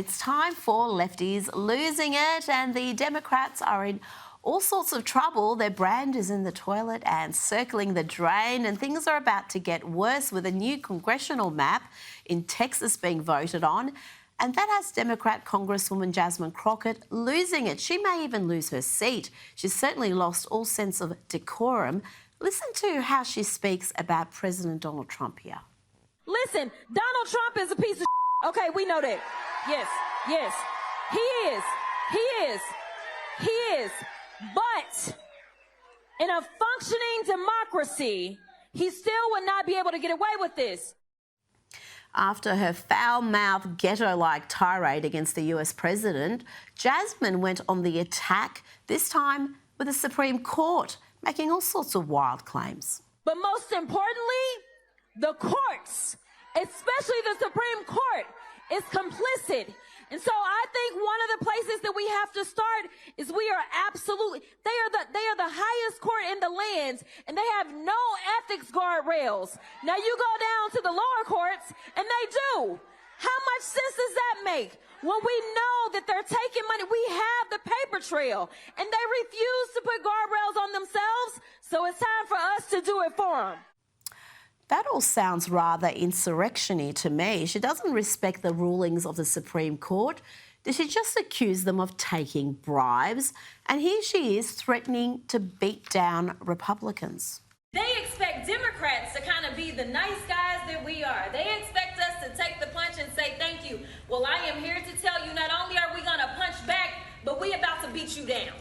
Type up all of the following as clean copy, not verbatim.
It's time for Lefties Losing It, and the Democrats are in all sorts of trouble. Their brand is in the toilet and circling the drain, and things are about to get worse with a new congressional map in Texas being voted on. And that has Democrat Congresswoman Jasmine Crockett losing it. She may even lose her seat. She's certainly lost all sense of decorum. Listen to how she speaks about President Donald Trump here. Listen, Donald Trump is a piece of shit. Okay, we know that. Yes, he is. But in a functioning democracy, he still would not be able to get away with this. After her foul-mouthed, ghetto-like tirade against the US president, Jasmine went on the attack, this time with the Supreme Court, making all sorts of wild claims. But most importantly, the courts, especially the Supreme Court, is complicit. And so I think one of the places that we have to start is we are absolutely, they are the highest court in the land, and they have no ethics guardrails. Now you go down to the lower courts and they do. How much sense does that make? When we know that they're taking money, we have the paper trail, and they refuse to put guardrails on themselves, so it's time for us to do it for them. That all sounds rather insurrection-y to me. She doesn't respect the rulings of the Supreme Court. She just accused them of taking bribes. And here she is threatening to beat down Republicans. They expect Democrats to kind of be the nice guys that we are. They expect us to take the punch and say thank you. Well, I am here to tell you, not only are we going to punch back, but we about to beat you down.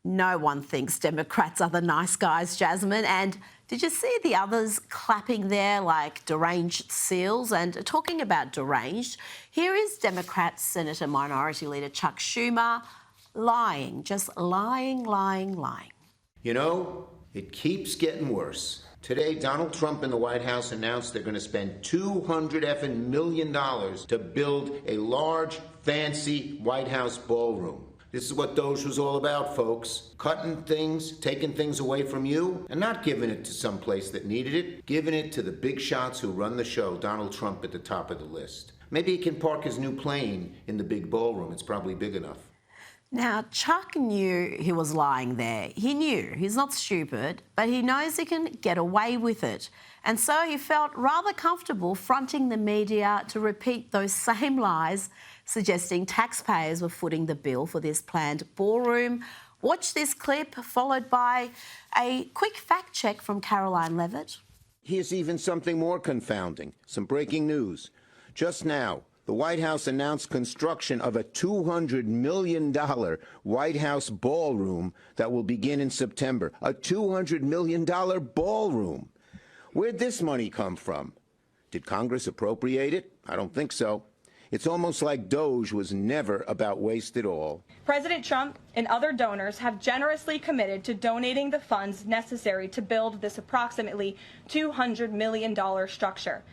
No one thinks Democrats are the nice guys, Jasmine. And did you see the others clapping there like deranged seals? And talking about deranged, here is Democrat Senator Minority Leader Chuck Schumer lying, just lying. You know, it keeps getting worse. Today, Donald Trump and the White House announced they're going to spend $200 million to build a large, fancy White House ballroom. This is what Doge was all about, folks. Cutting things, taking things away from you, and not giving it to some place that needed it, giving it to the big shots who run the show, Donald Trump at the top of the list. Maybe he can park his new plane in the big ballroom. It's probably big enough. Now, Chuck knew he was lying there. He knew. He's not stupid, but he knows he can get away with it. And so he felt rather comfortable fronting the media to repeat those same lies, suggesting taxpayers were footing the bill for this planned ballroom. Watch this clip, followed by a quick fact check from Caroline Levitt. Here's even something more confounding. Some breaking news. Just now, the White House announced construction of a $200 million White House ballroom that will begin in September. A $200 million ballroom. Where'd this money come from? Did Congress appropriate it? I don't think so. It's almost like Doge was never about waste at all. President Trump and other donors have generously committed to donating the funds necessary to build this approximately $200 million structure.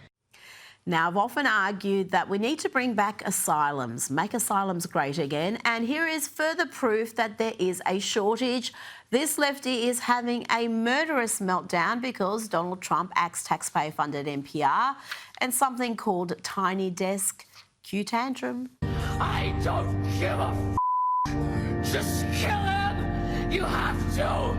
Now, I've often argued that we need to bring back asylums, make asylums great again, and here is further proof that there is a shortage. This lefty is having a murderous meltdown because Donald Trump axed taxpayer-funded NPR and something called Tiny Desk. Cue tantrum. I don't give a Just kill him! You have to!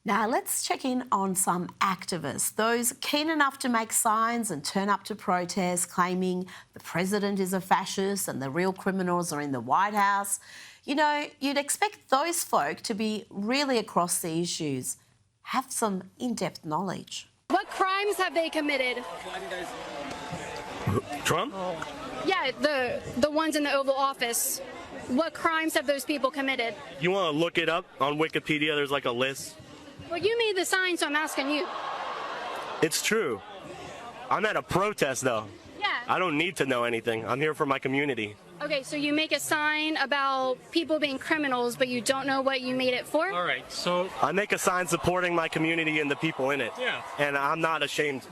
Now, let's check in on some activists, those keen enough to make signs and turn up to protests, claiming the president is a fascist and the real criminals are in the White House. You know, you'd expect those folk to be really across the issues, have some in-depth knowledge. What crimes have they committed? Trump? Yeah, the ones in the Oval Office. What crimes have those people committed? You want to look it up on Wikipedia? There's like a list. Well, you made the sign, so I'm asking you. It's true. I'm at a protest, though. Yeah. I don't need to know anything. I'm here for my community. Okay, so you make a sign about people being criminals, but you don't know what you made it for? All right, so I make a sign supporting my community and the people in it. Yeah. And I'm not ashamed.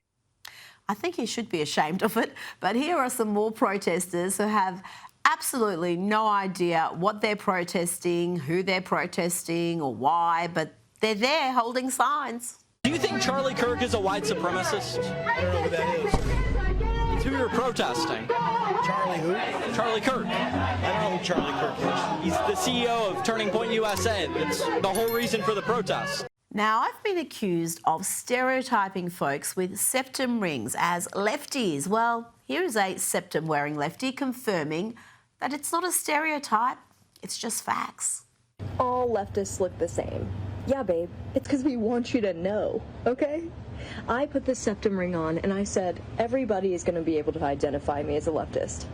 I think he should be ashamed of it, but here are some more protesters who have absolutely no idea what they're protesting, who they're protesting or why, but they're there holding signs. Do you think Charlie Kirk is a white supremacist? I don't know who that is. who you're protesting. Charlie who? Charlie Kirk. I don't know who Charlie Kirk is. He's the CEO of Turning Point USA. It's the whole reason for the protest. Now, I've been accused of stereotyping folks with septum rings as lefties. Well, here is a septum-wearing lefty confirming that it's not a stereotype, it's just facts. All leftists look the same. Yeah, babe, it's because we want you to know, okay? I put the septum ring on and I said, everybody is going to be able to identify me as a leftist.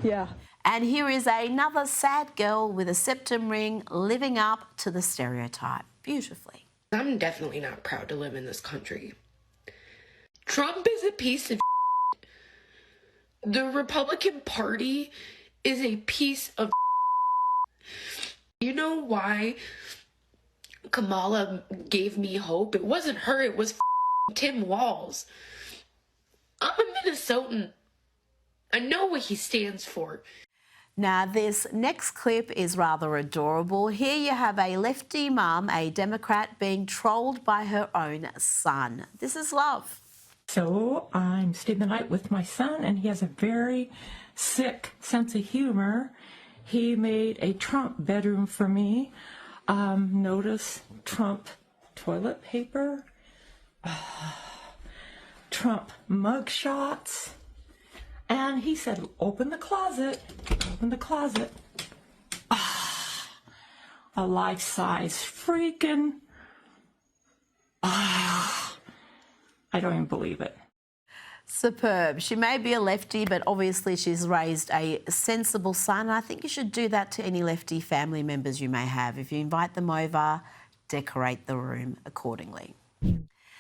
Yeah. And here is another sad girl with a septum ring living up to the stereotype beautifully. I'm definitely not proud to live in this country. Trump is a piece of shit. The Republican Party is a piece of shit. You know why Kamala gave me hope? It wasn't her, it was Tim Walz. I'm a Minnesotan. I know what he stands for. Now, this next clip is rather adorable. Here you have a lefty mum, a Democrat, being trolled by her own son. This is love. So I'm staying the night with my son, and he has a very sick sense of humor. He made a Trump bedroom for me. Notice Trump toilet paper, Trump mug shots. And he said, open the closet, open the closet. A life-size freaking, I don't even believe it. Superb. She may be a lefty, but obviously she's raised a sensible son. I think you should do that to any lefty family members you may have. If you invite them over, decorate the room accordingly.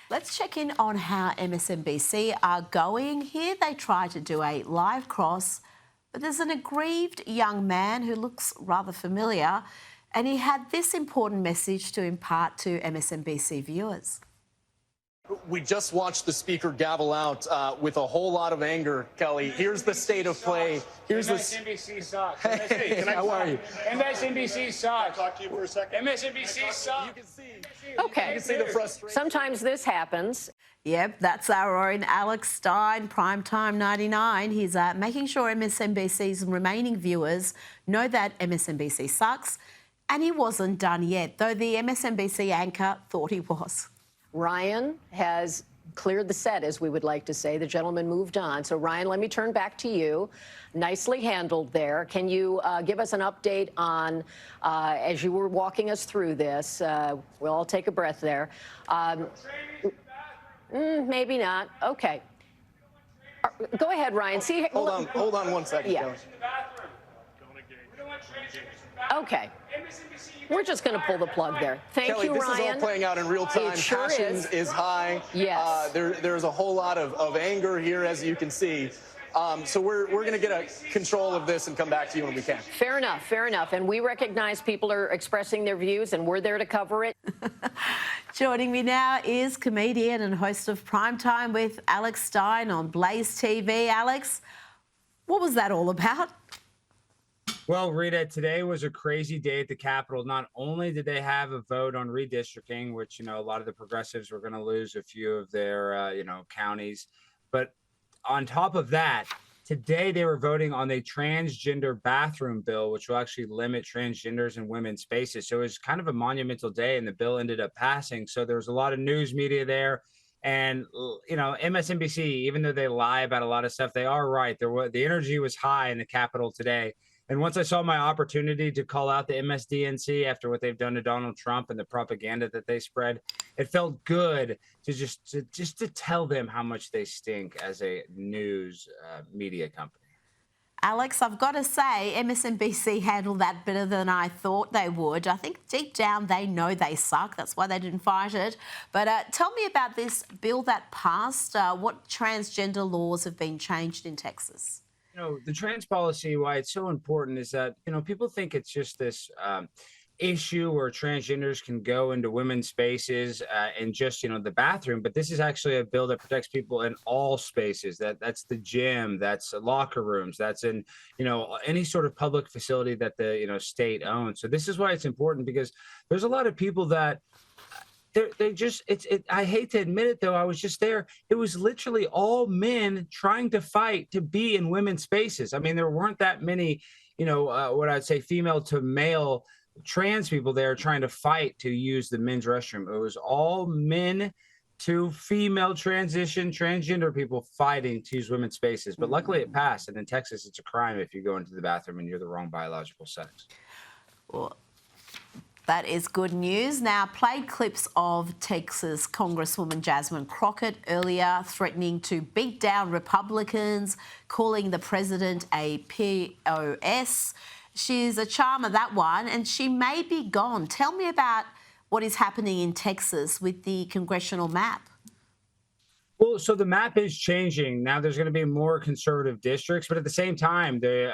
Let's check in on how MSNBC are going. Here they try to do a live cross, but there's an aggrieved young man who looks rather familiar, and he had this important message to impart to MSNBC viewers. We just watched the speaker gavel out with a whole lot of anger, Kelly. Here's the state of play. Here's MSNBC sucks. Hey, how are you? MSNBC sucks. Talk to you for a second. MSNBC sucks. You can see. Okay. You can see the frustration. Sometimes this happens. Yep, that's our own Alex Stein, Primetime 99. He's making sure MSNBC's remaining viewers know that MSNBC sucks. And he wasn't done yet, though the MSNBC anchor thought he was. Ryan has cleared the set, as we would like to say. The gentleman moved on. So, Ryan, let me turn back to you. Nicely handled there. Can you give us an update on, as you were walking us through this, we'll all take a breath there. Maybe not. Okay. Go ahead, Ryan. See, hold on 1 second. Yeah. Okay. We're just going to pull the plug there. Thank Kelly, you, this Ryan. is all playing out in real time. It sure Passion is high. Yes. There's a whole lot of anger here, as you can see. So we're going to get control of this and come back to you when we can. Fair enough, fair enough. And we recognize people are expressing their views, and we're there to cover it. Joining me now is comedian and host of Primetime with Alex Stein on Blaze TV. Alex, what was that all about? Well, Rita, today was a crazy day at the Capitol. Not only did they have a vote on redistricting, which, a lot of the progressives were going to lose a few of their, counties, but on top of that, today they were voting on a transgender bathroom bill, which will actually limit transgenders in women's spaces. So it was kind of a monumental day, and the bill ended up passing. So there was a lot of news media there. And, MSNBC, even though they lie about a lot of stuff, they are right. The energy was high in the Capitol today. And once I saw my opportunity to call out the MSDNC after what they've done to Donald Trump and the propaganda that they spread, it felt good to just to tell them how much they stink as a news media company. Alex, I've got to say, MSNBC handled that better than I thought they would. I think deep down they know they suck. That's why they didn't fight it. But tell me about this bill that passed. What transgender laws have been changed in Texas? The trans policy, why it's so important is that, people think it's just this issue where transgenders can go into women's spaces and just, the bathroom. But this is actually a bill that protects people in all spaces. That's the gym, that's locker rooms, that's in, any sort of public facility that the, state owns. So this is why it's important, because there's a lot of people that they just I hate to admit it though, I was just there. It was literally all men trying to fight to be in women's spaces. I mean, there weren't that many, what I'd say female to male trans people there trying to fight to use the men's restroom. It was all men to female transition, transgender people fighting to use women's spaces. But luckily it passed. And in Texas, it's a crime if you go into the bathroom and you're the wrong biological sex. Well, that is good news. Now, played clips of Texas Congresswoman Jasmine Crockett earlier threatening to beat down Republicans, calling the president a POS. She's a charmer, that one, and she may be gone. Tell me about what is happening in Texas with the congressional map. Well, so the map is changing. Now there's going to be more conservative districts, but at the same time, they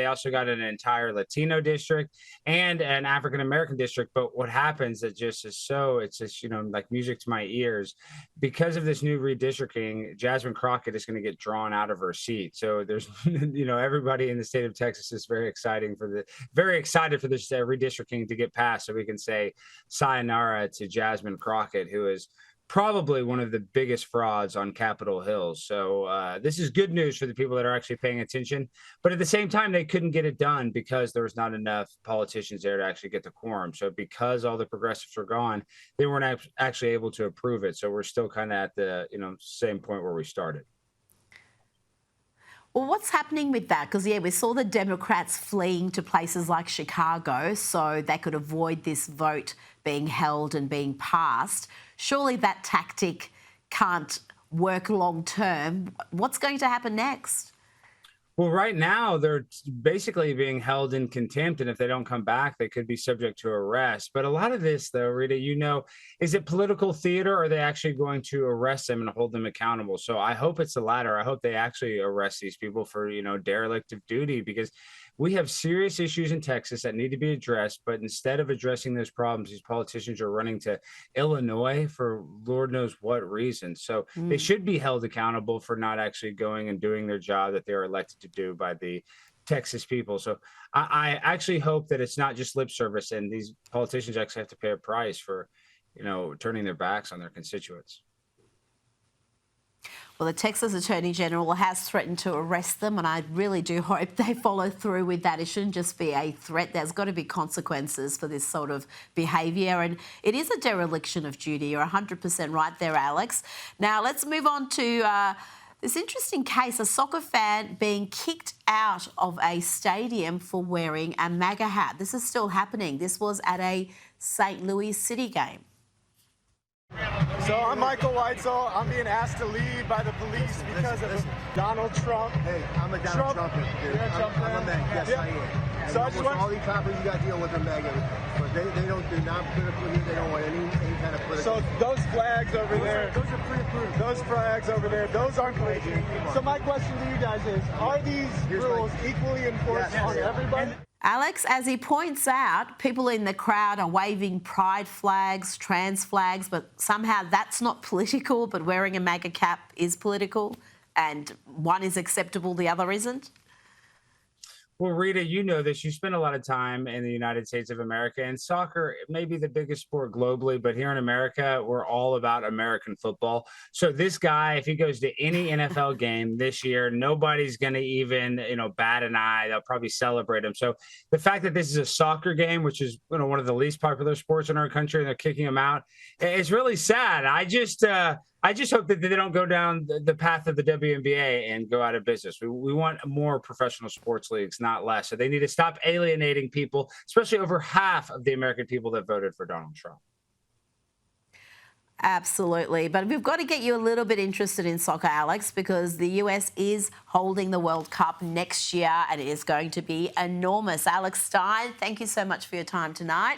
also got an entire Latino district and an African-American district. But what happens that just is it's just, like music to my ears. Because of this new redistricting, Jasmine Crockett is going to get drawn out of her seat. So there's, everybody in the state of Texas is very excited for this redistricting to get passed so we can say sayonara to Jasmine Crockett, who is probably one of the biggest frauds on Capitol Hill. So this is good news for the people that are actually paying attention. But at the same time, they couldn't get it done because there was not enough politicians there to actually get the quorum. So because all the progressives were gone, they weren't actually able to approve it. So we're still kind of at the same point where we started. Well, what's happening with that? Because, we saw the Democrats fleeing to places like Chicago so they could avoid this vote being held and being passed. Surely that tactic can't work long term. What's going to happen next? Well, right now, they're basically being held in contempt, and if they don't come back, they could be subject to arrest. But a lot of this, though, Rita, is it political theater, or are they actually going to arrest them and hold them accountable? So I hope it's the latter. I hope they actually arrest these people for, derelict of duty, because we have serious issues in Texas that need to be addressed. But instead of addressing those problems, these politicians are running to Illinois for Lord knows what reason. So they should be held accountable for not actually going and doing their job that they are elected to do by the Texas people. So I actually hope that it's not just lip service and these politicians actually have to pay a price for, turning their backs on their constituents. Well, the Texas Attorney General has threatened to arrest them, and I really do hope they follow through with that. It shouldn't just be a threat. There's got to be consequences for this sort of behaviour, and it is a dereliction of duty. You're 100% right there, Alex. Now, let's move on to this interesting case, a soccer fan being kicked out of a stadium for wearing a MAGA hat. This is still happening. This was at a St. Louis City game. So I'm Michael Weitzel. I'm being asked to leave by the police because of Donald Trump. Hey, I'm a Donald Trumper, dude. You're a Trump fan? I'm a man. Yes, Yeah. I am. So I just want all these coppers you got to deal with are MAGA, but they're not political. They don't want any kind of political. So those flags over there, those are pre-approved. those flags over there, those aren't political. So my question to you guys is: are these rules equally enforced on everybody? Alex, as he points out, people in the crowd are waving pride flags, trans flags, but somehow that's not political, but wearing a MAGA cap is political, and one is acceptable, the other isn't? Well, Rita, you know this. You spend a lot of time in the United States of America, and soccer may be the biggest sport globally, but here in America, we're all about American football. So this guy, if he goes to any NFL game this year, nobody's going to even, bat an eye. They'll probably celebrate him. So the fact that this is a soccer game, which is one of the least popular sports in our country, and they're kicking him out, it's really sad. I just hope that they don't go down the path of the WNBA and go out of business. We want more professional sports leagues, not less. So they need to stop alienating people, especially over half of the American people that voted for Donald Trump. Absolutely. But we've got to get you a little bit interested in soccer, Alex, because the US is holding the World Cup next year and it is going to be enormous. Alex Stein, thank you so much for your time tonight.